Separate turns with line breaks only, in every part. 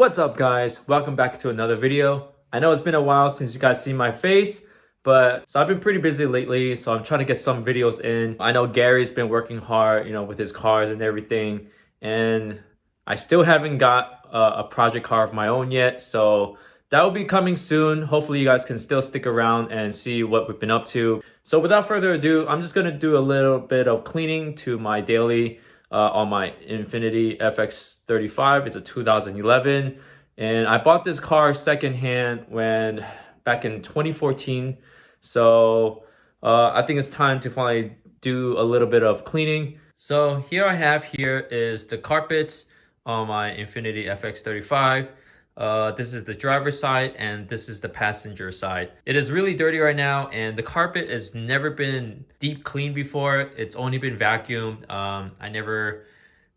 What's up guys? Welcome back to another video. I know it's been a while since you guys seen my face, but I've been pretty busy lately, so I'm trying to get some videos in. I know Gary's been working hard, with his cars and everything, and I still haven't got a project car of my own yet, so that will be coming soon. Hopefully you guys can still stick around and see what we've been up to. So without further ado, I'm just gonna do a little bit of cleaning to my daily on my Infiniti FX35. It's a 2011, and I bought this car secondhand back in 2014. So I think it's time to finally do a little bit of cleaning. So here is the carpets on my Infiniti FX35. This is the driver's side and this is the passenger side. It is really dirty right now, and the carpet has never been deep cleaned before. It's only been vacuumed. I never,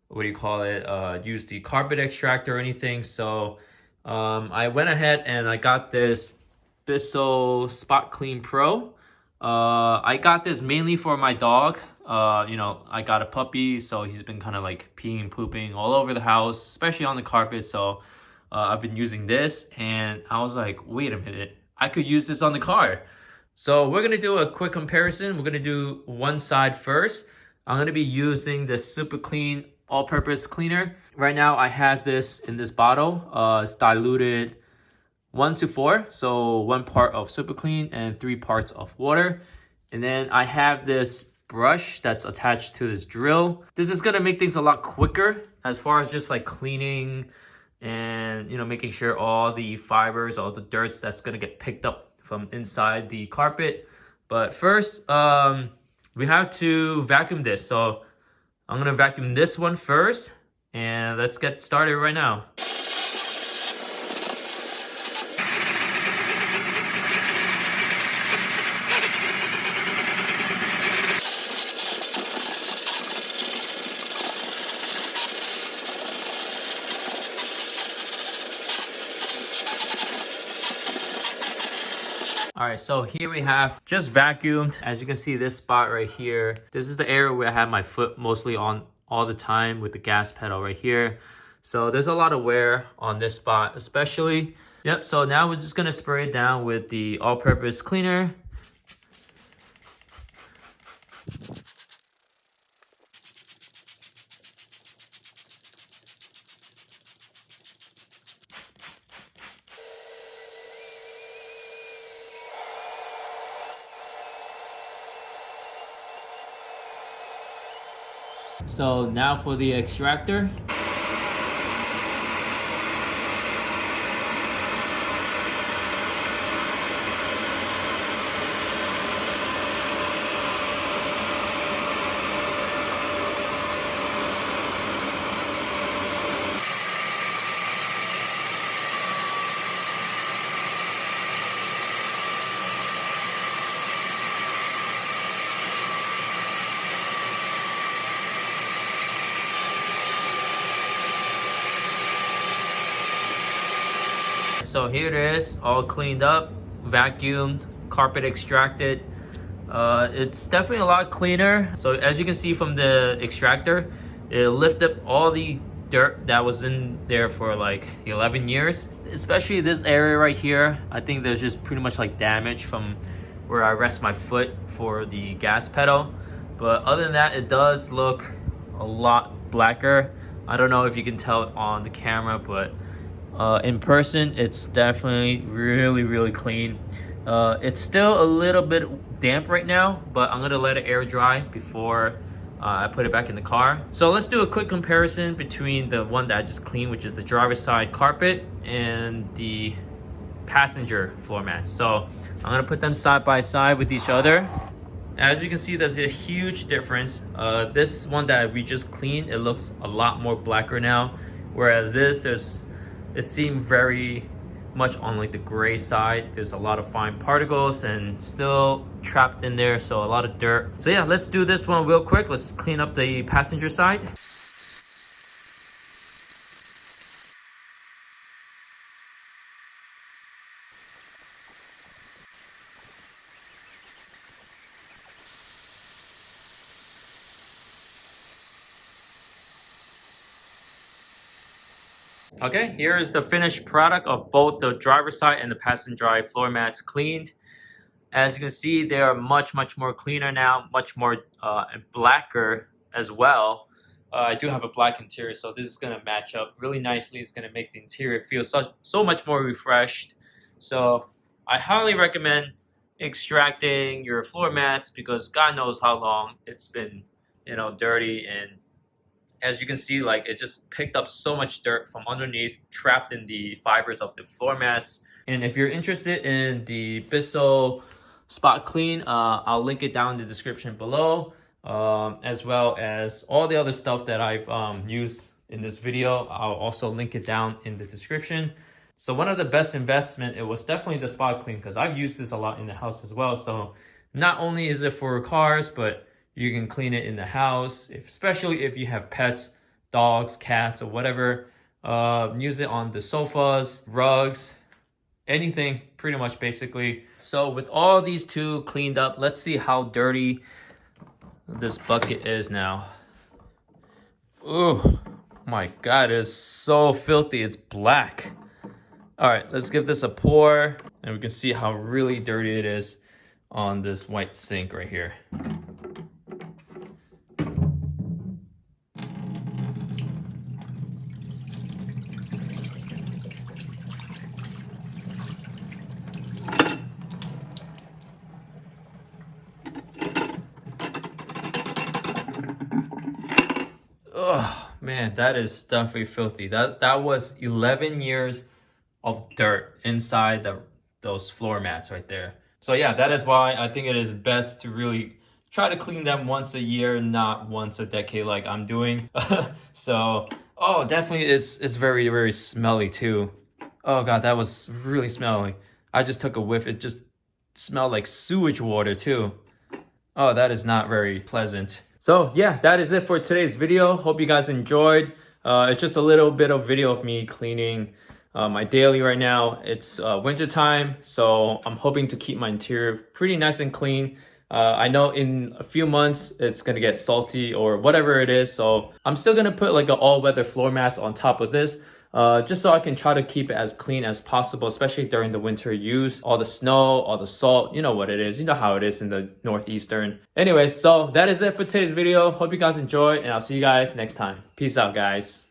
used the carpet extractor or anything. So I went ahead and I got this Bissell Spotclean Pro. I got this mainly for my dog. I got a puppy, so he's been kind of like peeing and pooping all over the house, especially on the carpet. So I've been using this, and I was like, wait a minute, I could use this on the car. So we're gonna do a quick comparison. We're gonna do one side first. I'm gonna be using the Super Clean all-purpose cleaner. Right now I have this in this bottle. It's diluted 1:4, so 1 part of Super Clean and 3 parts of water. And then I have this brush that's attached to this drill. This is gonna make things a lot quicker as far as just like cleaning and making sure all the fibers, all the dirts that's gonna get picked up from inside the carpet. But first we have to vacuum this, so I'm gonna vacuum this one first, and let's get started right now. All right, so here we have just vacuumed. As you can see, this spot right here, this is the area where I have my foot mostly on all the time with the gas pedal right here. So there's a lot of wear on this spot especially. Yep, so now we're just gonna spray it down with the all-purpose cleaner. So now for the extractor. So here it is, all cleaned up, vacuumed, carpet extracted. It's definitely a lot cleaner. So as you can see from the extractor, it lifted up all the dirt that was in there for like 11 years. Especially this area right here, I think there's just pretty much like damage from where I rest my foot for the gas pedal. But other than that, it does look a lot blacker. I don't know if you can tell on the camera, but in person, it's definitely really clean. It's still a little bit damp right now, but I'm gonna let it air dry before I put it back in the car. So let's do a quick comparison between the one that I just cleaned, which is the driver's side carpet, and the passenger floor mats. So I'm gonna put them side by side with each other. As you can see, there's a huge difference. This one that we just cleaned, it looks a lot more blacker now, whereas it seemed very much on like the gray side. There's a lot of fine particles and still trapped in there, so a lot of dirt. So yeah, let's do this one real quick. Let's clean up the passenger side. Okay, here is the finished product of both the driver's side and the passenger side floor mats cleaned. As you can see, they are much more cleaner now, much more blacker as well. I do have a black interior, so this is going to match up really nicely. It's going to make the interior feel so much more refreshed. So I highly recommend extracting your floor mats because God knows how long it's been, dirty. And as you can see, like it just picked up so much dirt from underneath, trapped in the fibers of the floor mats. And if you're interested in the Bissell Spotclean, I'll link it down in the description below, as well as all the other stuff that I've used in this video. I'll also link it down in the description. So one of the best investment, it was definitely the Spotclean because I've used this a lot in the house as well. So not only is it for cars, but you can clean it in the house, especially if you have pets, dogs, cats, or whatever. Use it on the sofas, rugs, anything pretty much basically. So with all these two cleaned up, let's see how dirty this bucket is now. Oh my God, it's so filthy. It's black. All right, let's give this a pour and we can see how really dirty it is on this white sink right here. Oh man, that is definitely filthy. That was 11 years of dirt inside those floor mats right there. So yeah, that is why I think it is best to really try to clean them once a year, not once a decade like I'm doing. So, oh, definitely it's very smelly too. Oh God, that was really smelly. I just took a whiff. It just smelled like sewage water too. Oh, that is not very pleasant. So yeah, that is it for today's video. Hope you guys enjoyed. It's just a little bit of video of me cleaning my daily right now. It's winter time, so I'm hoping to keep my interior pretty nice and clean. I know in a few months it's gonna get salty or whatever it is, so I'm still gonna put like an all-weather floor mat on top of this. Just so I can try to keep it as clean as possible, especially during the winter use. All the snow, all the salt, you know what it is. You know how it is in the northeastern. Anyway, so that is it for today's video. Hope you guys enjoyed, and I'll see you guys next time. Peace out, guys.